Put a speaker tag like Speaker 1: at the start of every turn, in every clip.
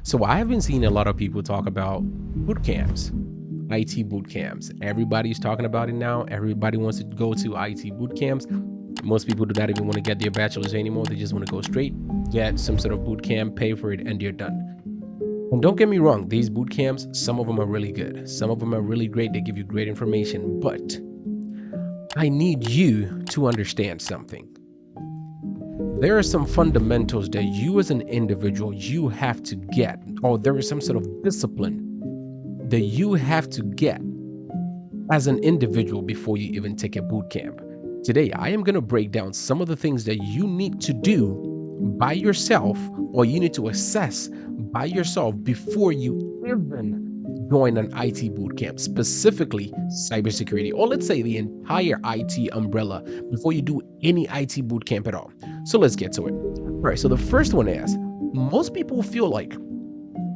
Speaker 1: So I have been seeing a lot of people talk about boot camps, IT boot camps. Everybody's talking about it now. Everybody wants to go to IT boot camps. Most people do not even want to get their bachelor's anymore. They just want to go straight, get some sort of boot camp, pay for it, and they're done. And don't get me wrong, these boot camps, some of them are really good. Some of them are really great. They give you great information. But I need you to understand something. There are some fundamentals that you as an individual, you have to get, or there is some sort of discipline that you have to get as an individual before you even take a boot camp. Today, I am going to break down some of the things that you need to do by yourself, or you need to assess by yourself before you even join an IT bootcamp, specifically cybersecurity, or let's say the entire IT umbrella before you do any IT bootcamp at all. So let's get to it. All right, so the first one is, most people feel like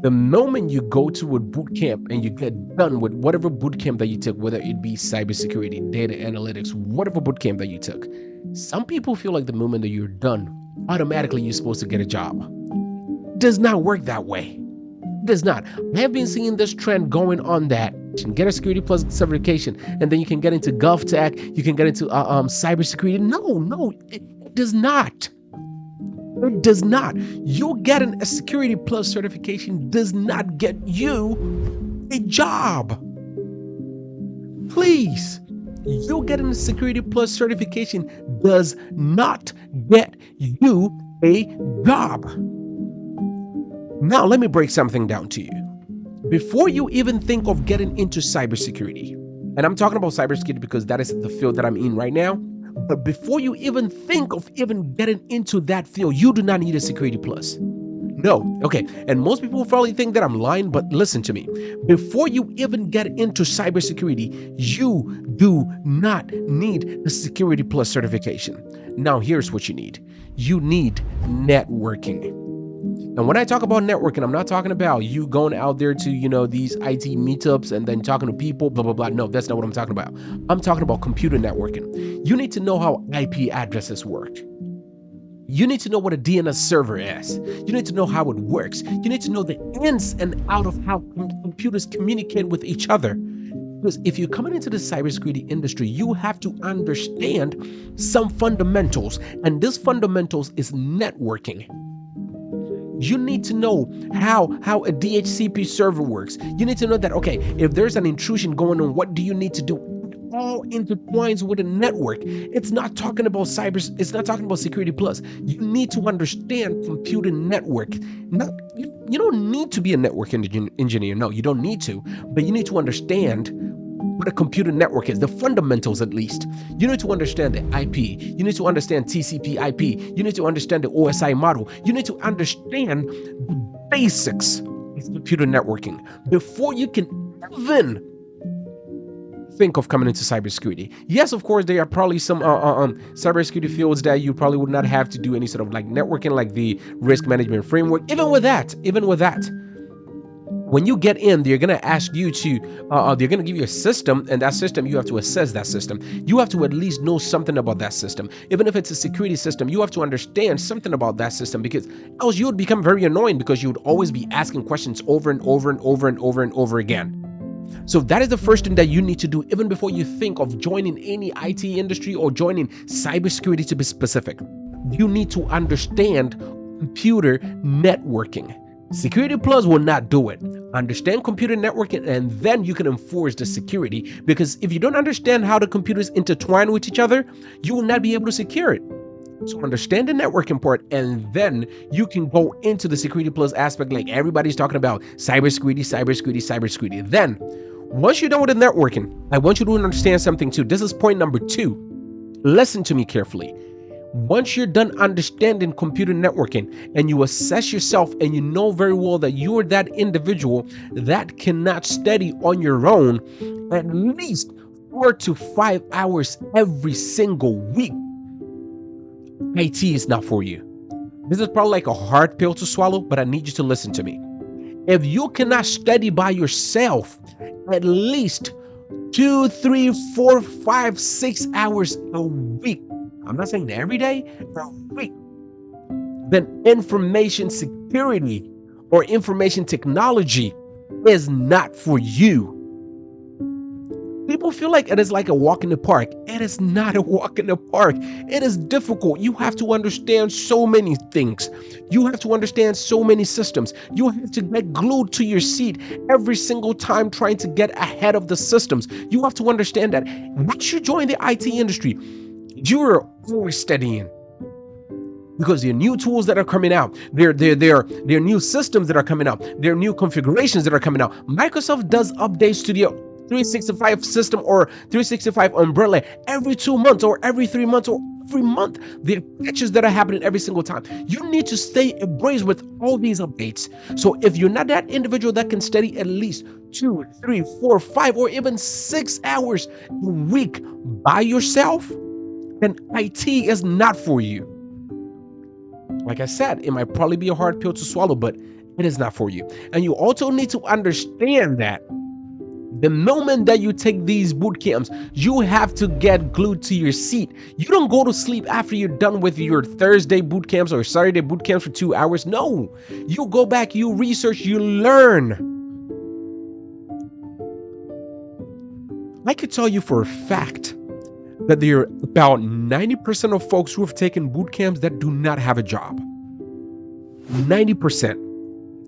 Speaker 1: the moment you go to a boot camp and you get done with whatever boot camp that you took, whether it be cybersecurity, data analytics, whatever boot camp that you took, some people feel like the moment that you're done, automatically you're supposed to get a job. Does not work that way. Does not. I have been seeing this trend going on that you can get a Security Plus certification and then you can get into GovTech, you can get into cybersecurity. No, it does not. It does not. You getting a Security Plus certification does not get you a job. Please. You getting a Security Plus certification does not get you a job. Now, let me break something down to you. Before you even think of getting into cybersecurity, and I'm talking about cybersecurity because that is the field that I'm in right now, but before you even think of even getting into that field, you do not need a Security Plus. No, okay, and most people probably think that I'm lying, but listen to me. Before you even get into cybersecurity, you do not need a Security Plus certification. Now, here's what you need. You need networking. And when I talk about networking, I'm not talking about you going out there to, these IT meetups and then talking to people, blah, blah, blah. No, that's not what I'm talking about. I'm talking about computer networking. You need to know how IP addresses work. You need to know what a DNS server is. You need to know how it works. You need to know the ins and out of how computers communicate with each other. Because if you're coming into the cybersecurity industry, you have to understand some fundamentals, and this fundamentals is networking. You need to know how a DHCP server works. You need to know that, okay, if there's an intrusion going on, what do you need to do? It all intertwines with a network. It's not talking about it's not talking about Security Plus. You need to understand computer network. You don't need to be a network engineer. No, you don't need to, but you need to understand what a computer network is, the fundamentals at least. You need to understand the IP. You need to understand TCP IP. You need to understand the OSI model. You need to understand the basics of computer networking before you can even think of coming into cybersecurity. Yes, of course, there are probably some cybersecurity fields that you probably would not have to do any sort of like networking, like the risk management framework. Even with that, when you get in, they're going to ask you to, they're going to give you a system, and that system, you have to assess that system. You have to at least know something about that system. Even if it's a security system, you have to understand something about that system, because else you would become very annoying because you would always be asking questions over and over and over and over and over again. So that is the first thing that you need to do even before you think of joining any IT industry or joining cybersecurity to be specific. You need to understand computer networking. Security Plus will not do it. Understand computer networking, and then you can enforce the security, because if you don't understand how the computers intertwine with each other, you will not be able to secure it. So understand the networking part, and then you can go into the Security Plus aspect like everybody's talking about cybersecurity. Then, once you're done with the networking, I want you to understand something too. This is point number 2. Listen to me carefully. Once you're done understanding computer networking and you assess yourself and you know very well that you are that individual that cannot study on your own at least 4 to 5 hours every single week, IT is not for you. This is probably like a hard pill to swallow, but I need you to listen to me. If you cannot study by yourself at least 2, 3, 4, 5, 6 hours a week, I'm not saying every day, but a week, then information security or information technology is not for you. People feel like it is like a walk in the park. It is not a walk in the park. It is difficult. You have to understand so many things. You have to understand so many systems. You have to get glued to your seat every single time trying to get ahead of the systems. You have to understand that once you join the IT industry, you're always studying, because there are new tools that are coming out. There are new systems that are coming out. There are new configurations that are coming out. Microsoft does updates to the 365 system or 365 umbrella every 2 months or every 3 months or every month. There are patches that are happening every single time. You need to stay abreast with all these updates. So if you're not that individual that can study at least 2, 3, 4, 5, or even 6 hours a week by yourself, then IT is not for you. Like I said, it might probably be a hard pill to swallow, but it is not for you. And you also need to understand that the moment that you take these boot camps, you have to get glued to your seat. You don't go to sleep after you're done with your Thursday boot camps or Saturday boot camps for 2 hours. No, you go back, you research, you learn. I could tell you for a fact that there are about 90% of folks who have taken boot camps that do not have a job. 90%.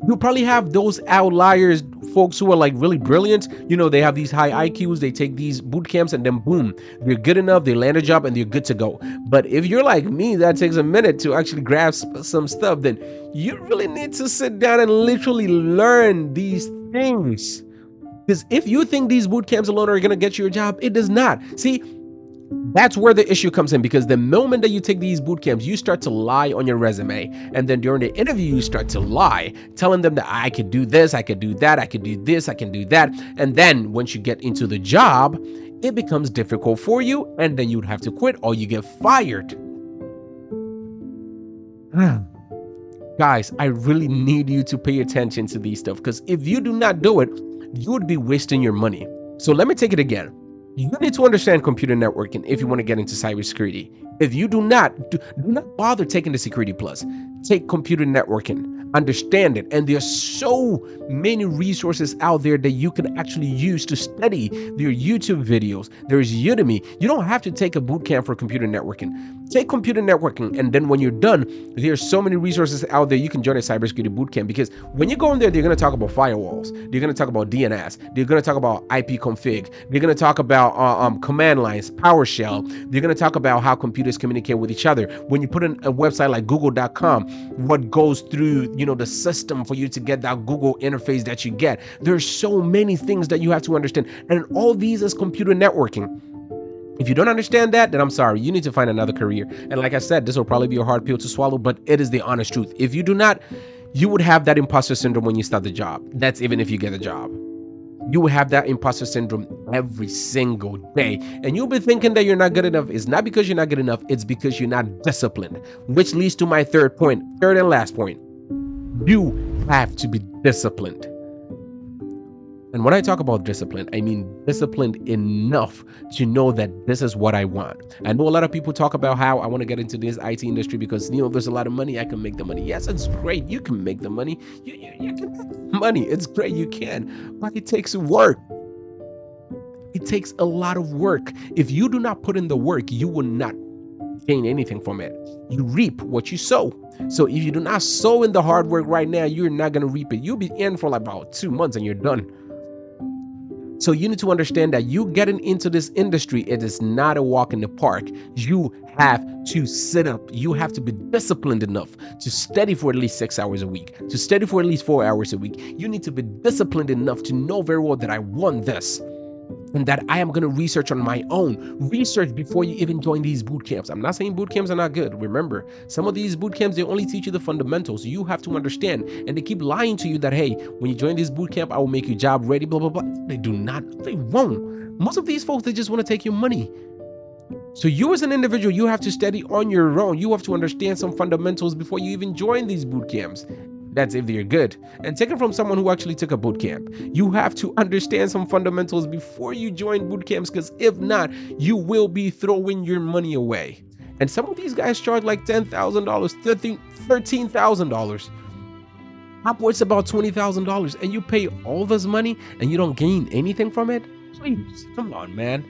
Speaker 1: You probably have those outliers, folks who are like really brilliant. You know, they have these high IQs, they take these boot camps and then boom, they're good enough, they land a job and they're good to go. But if you're like me, that takes a minute to actually grasp some stuff, then you really need to sit down and literally learn these things. Because if you think these boot camps alone are going to get you a job, it does not. See, that's where the issue comes in, because the moment that you take these boot camps, you start to lie on your resume. And then during the interview, you start to lie, telling them that I could do this, I could do that, I could do this, I can do that. And then once you get into the job, it becomes difficult for you, and then you'd have to quit or you get fired. Guys, I really need you to pay attention to these stuff, because if you do not do it, you would be wasting your money. So let me take it again. You need to understand computer networking if you want to get into cybersecurity. If you do not bother taking the Security Plus. Take computer networking. Understand it. And there's so many resources out there that you can actually use to study. There are YouTube videos. There's Udemy. You don't have to take a boot camp for computer networking. Take computer networking, and then when you're done, there's so many resources out there. You can join a cybersecurity bootcamp, because when you go in there, they're going to talk about firewalls. They're going to talk about DNS. They're going to talk about IP config. They're going to talk about command lines, PowerShell. They're going to talk about how computers communicate with each other. When you put in a website like Google.com, what goes through, the system for you to get that Google interface that you get. There's so many things that you have to understand, and all these is computer networking. If you don't understand that, then I'm sorry, you need to find another career. And like I said, this will probably be a hard pill to swallow, but it is the honest truth. If you do not, you would have that imposter syndrome when you start the job. That's even if you get a job. You will have that imposter syndrome every single day. And you'll be thinking that you're not good enough. It's not because you're not good enough. It's because you're not disciplined, which leads to my third and last point. You have to be disciplined. And when I talk about discipline, I mean disciplined enough to know that this is what I want. I know a lot of people talk about how I want to get into this IT industry because, there's a lot of money. I can make the money. Yes, it's great. You can make the money. You can make money. It's great. You can. But it takes work. It takes a lot of work. If you do not put in the work, you will not gain anything from it. You reap what you sow. So if you do not sow in the hard work right now, you're not going to reap it. You'll be in for like about 2 months and you're done. So you need to understand that you getting into this industry, it is not a walk in the park. You have to sit up. You have to be disciplined enough to study for at least 6 hours a week, to study for at least 4 hours a week. You need to be disciplined enough to know very well that I want this, and that I am going to research on my own. Research before you even join these boot camps. I'm not saying boot camps are not good. Remember, some of these boot camps, they only teach you the fundamentals. You have to understand. And they keep lying to you that, hey, when you join this boot camp, I will make you job ready, blah, blah, blah. They do not. They won't. Most of these folks, they just want to take your money. So you as an individual, you have to study on your own. You have to understand some fundamentals before you even join these boot camps. That's if they're good. And take it from someone who actually took a boot camp. You have to understand some fundamentals before you join boot camps, because if not, you will be throwing your money away. And some of these guys charge like $10,000, $13,000. upwards about $20,000, and you pay all this money and you don't gain anything from it? Please, come on, man.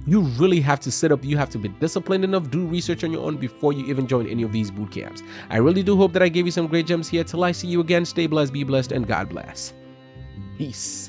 Speaker 1: You really have to sit up. You have to be disciplined enough, do research on your own before you even join any of these boot camps. I really do hope that I gave you some great gems here. Till I see you again, stay blessed, be blessed, and God bless. Peace.